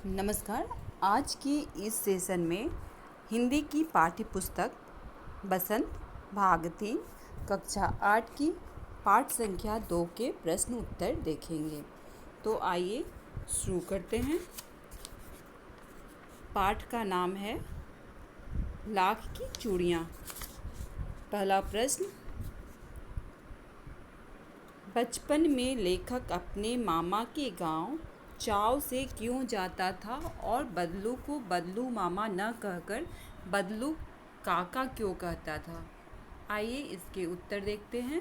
नमस्कार। आज की इस सेशन में हिंदी की पाठ्य पुस्तक बसंत भाग 3 कक्षा 8 की पाठ संख्या 2 के प्रश्न उत्तर देखेंगे। तो आइए शुरू करते हैं। पाठ का नाम है लाख की चूड़ियाँ। पहला प्रश्न, बचपन में लेखक अपने मामा के गांव चाव से क्यों जाता था और बदलू को बदलू मामा न कहकर बदलू काका क्यों कहता था? आइए इसके उत्तर देखते हैं।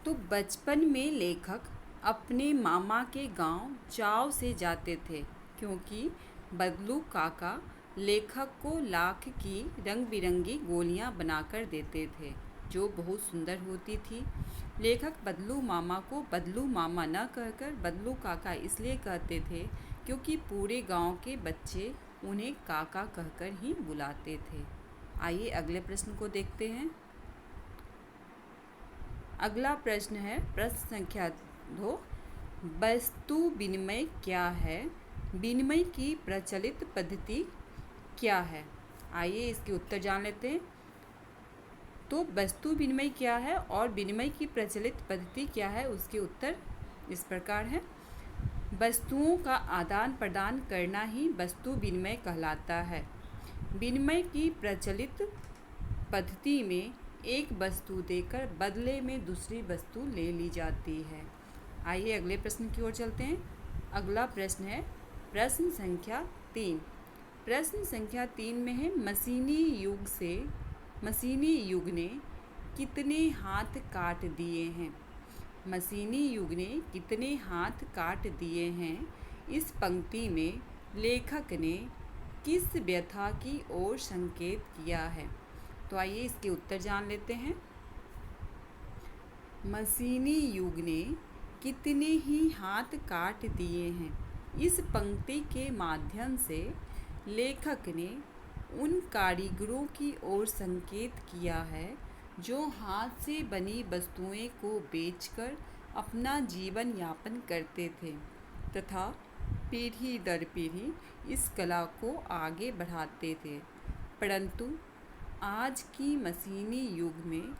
तो बचपन में लेखक अपने मामा के गांव चाव से जाते थे क्योंकि बदलू काका लेखक को लाख की रंग बिरंगी गोलियां बनाकर देते थे जो बहुत सुंदर होती थी। लेखक बदलू मामा को बदलू मामा न कहकर बदलू काका इसलिए कहते थे क्योंकि पूरे गांव के बच्चे उन्हें काका कहकर ही बुलाते थे। आइए अगले प्रश्न को देखते हैं। अगला प्रश्न है प्रश्न संख्या 2, वस्तु विनिमय क्या है? विनिमय की प्रचलित पद्धति क्या है? आइए इसके उत्तर जान लेते हैं। तो वस्तु विनिमय क्या है और विनिमय की प्रचलित पद्धति क्या है, उसके उत्तर इस प्रकार है। वस्तुओं का आदान प्रदान करना ही वस्तु विनिमय कहलाता है। विनिमय की प्रचलित पद्धति में एक वस्तु देकर बदले में दूसरी वस्तु ले ली जाती है। आइए अगले प्रश्न की ओर चलते हैं। अगला प्रश्न है प्रश्न संख्या 3। प्रश्न संख्या 3 में है मशीनी युग ने कितने हाथ काट दिए हैं? मशीनी युग ने कितने हाथ काट दिए हैं? इस पंक्ति में लेखक ने किस व्यथा की ओर संकेत किया है? तो आइए इसके उत्तर जान लेते हैं। मशीनी युग ने कितने ही हाथ काट दिए हैं। इस पंक्ति के माध्यम से लेखक ने उन कारीगरों की ओर संकेत किया है जो हाथ से बनी वस्तुएं को बेचकर अपना जीवन यापन करते थे तथा पीढ़ी दर पीढ़ी इस कला को आगे बढ़ाते थे। परंतु आज की मशीनी युग में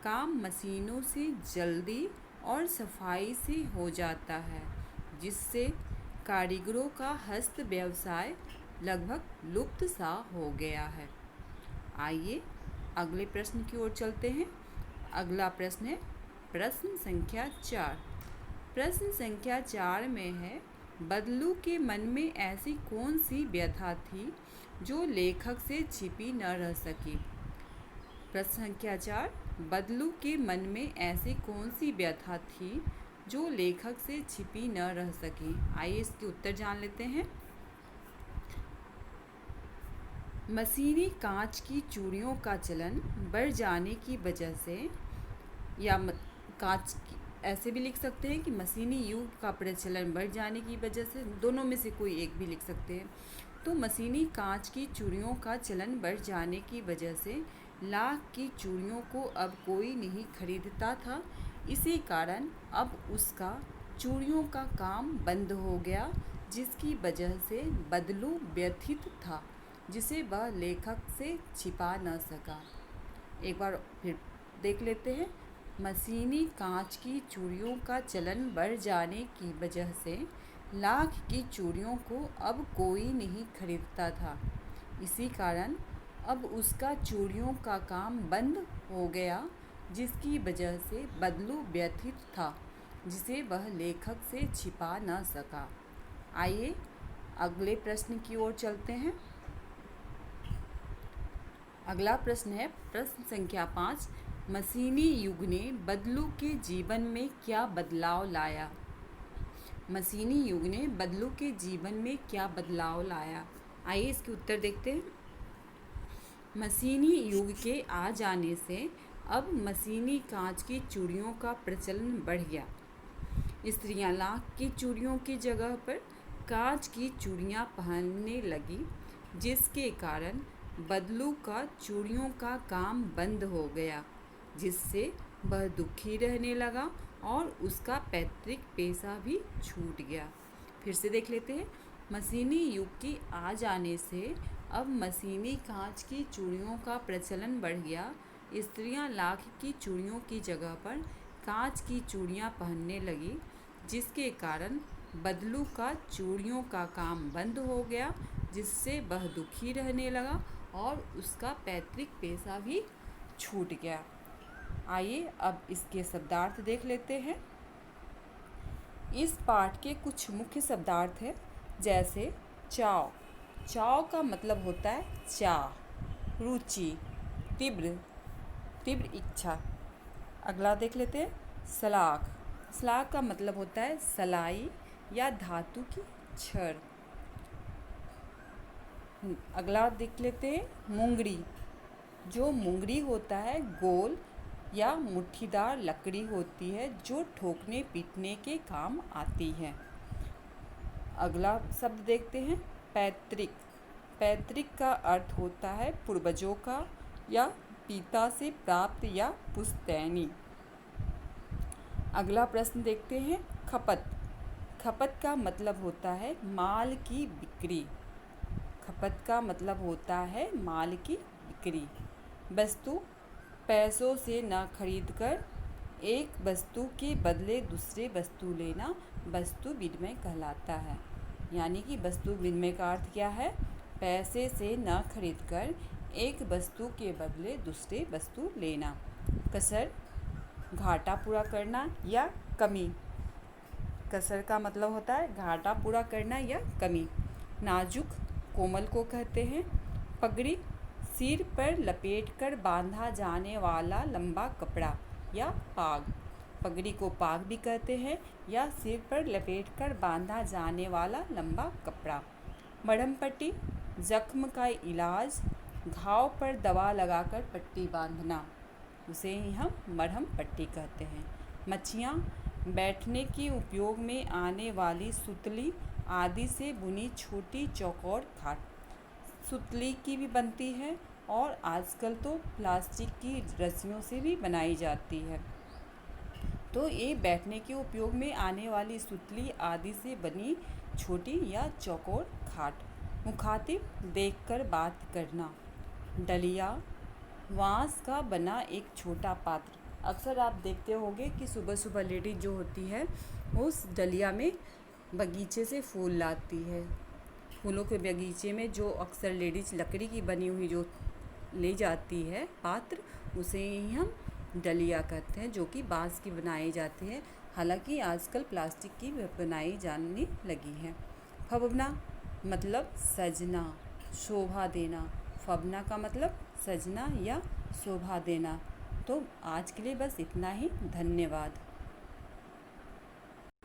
काम मशीनों से जल्दी और सफाई से हो जाता है जिससे कारीगरों का हस्त व्यवसाय लगभग लुप्त सा हो गया है। आइए अगले प्रश्न की ओर चलते हैं। अगला प्रश्न है प्रश्न संख्या 4। प्रश्न संख्या 4 में है बदलू के मन में ऐसी कौन सी व्यथा थी जो लेखक से छिपी न रह सकी? प्रश्न संख्या 4, बदलू के मन में ऐसी कौन सी व्यथा थी जो लेखक से छिपी न रह सकी? आइए इसके उत्तर जान लेते हैं। मशीनी कांच की चूड़ियों का चलन बढ़ जाने की वजह से, या कांच की ऐसे भी लिख सकते हैं कि मशीनी युग का प्रचलन बढ़ जाने की वजह से, दोनों में से कोई एक भी लिख सकते हैं। तो मशीनी कांच की चूड़ियों का चलन बढ़ जाने की वजह से लाख की चूड़ियों को अब कोई नहीं खरीदता था। इसी कारण अब उसका चूड़ियों का काम बंद हो गया जिसकी वजह से बदलू व्यथित था जिसे वह लेखक से छिपा न सका। एक बार फिर देख लेते हैं। मशीनी कांच की चूड़ियों का चलन बढ़ जाने की वजह से लाख की चूड़ियों को अब कोई नहीं खरीदता था। इसी कारण अब उसका चूड़ियों का काम बंद हो गया जिसकी वजह से बदलू व्यथित था जिसे वह लेखक से छिपा न सका। आइए अगले प्रश्न की ओर चलते हैं। अगला प्रश्न है प्रश्न संख्या 5। मशीनी युग ने बदलू के जीवन में क्या बदलाव लाया? मशीनी युग ने बदलू के जीवन में क्या बदलाव लाया? आइए इसके उत्तर देखते हैं। मशीनी युग के आ जाने से अब मशीनी कांच की चूड़ियों का प्रचलन बढ़ गया। स्त्रियां लाख की चूड़ियों की जगह पर कांच की चूड़ियां पहनने लगी जिसके कारण बदलू का चूड़ियों का काम बंद हो गया जिससे वह दुखी रहने लगा और उसका पैतृक पेशा भी छूट गया। फिर से देख लेते हैं। मशीनी युग की आ जाने से अब मशीनी कांच की चूड़ियों का प्रचलन बढ़ गया। स्त्रियां लाख की चूड़ियों की जगह पर कांच की चूड़ियां पहनने लगी, जिसके कारण बदलू का चूड़ियों का काम बंद हो गया, जिससे वह दुखी रहने लगा और उसका पैतृक पेशा भी छूट गया। आइए अब इसके शब्दार्थ देख लेते हैं। इस पाठ के कुछ मुख्य शब्दार्थ हैं, जैसे चाव। चाव का मतलब होता है चाह, रुचि, तीव्र, तीव्र इच्छा। अगला देख लेते हैं। सलाख। सलाख का मतलब होता है सलाई या धातु की छड़। अगला देख लेते हैं। मुंगरी। जो मुंगरी होता है गोल या मुट्ठीदार लकड़ी होती है, जो ठोकने पीटने के काम आती है। अगला शब्द देखते हैं। पैतृक। पैतृक का अर्थ होता है पूर्वजों का या पिता से प्राप्त या पुश्तैनी। अगला प्रश्न देखते हैं। खपत। खपत का मतलब होता है माल की बिक्री। खपत का मतलब होता है माल की बिक्री। वस्तु। पैसों से न खरीदकर एक वस्तु के बदले दूसरे वस्तु लेना वस्तु विनिमय कहलाता है। यानी कि वस्तु विनिमय का अर्थ क्या है? पैसे से न खरीदकर एक वस्तु के बदले दूसरे वस्तु लेना। कसर। घाटा पूरा करना या कमी। कसर का मतलब होता है घाटा पूरा करना या कमी। नाजुक, कोमल को कहते हैं। पगड़ी। सिर पर लपेटकर बांधा जाने वाला लंबा कपड़ा या पाग। पगड़ी को पाग भी कहते हैं या सिर पर लपेटकर बांधा जाने वाला लंबा कपड़ा। मरहम पट्टी। जख्म का इलाज, घाव पर दवा लगाकर पट्टी बांधना, उसे ही हम मरहम पट्टी कहते हैं। मच्छियाँ। बैठने के उपयोग में आने वाली सुतली आदि से बुनी छोटी चौकोर खाट। सुतली की भी बनती है और आजकल तो प्लास्टिक की रस्सियों से भी बनाई जाती है। तो ये बैठने के उपयोग में आने वाली सुतली आदि से बनी छोटी या चौकोर खाट। मुखातिब, देखकर बात करना। डलिया। बाँस का बना एक छोटा पात्र। अक्सर आप देखते होंगे कि सुबह सुबह लेडीज जो होती है उस डलिया में बगीचे से फूल लाती है। फूलों के बगीचे में जो अक्सर लेडीज लकड़ी की बनी हुई जो ले जाती है पात्र, उसे ही हम डलिया कहते हैं, जो कि बाँस की बनाई जाती है। हालांकि आजकल प्लास्टिक की बनाई जाने लगी है। फबना मतलब सजना, शोभा देना। फबना का मतलब सजना या शोभा देना। तो आज के लिए बस इतना ही। धन्यवाद।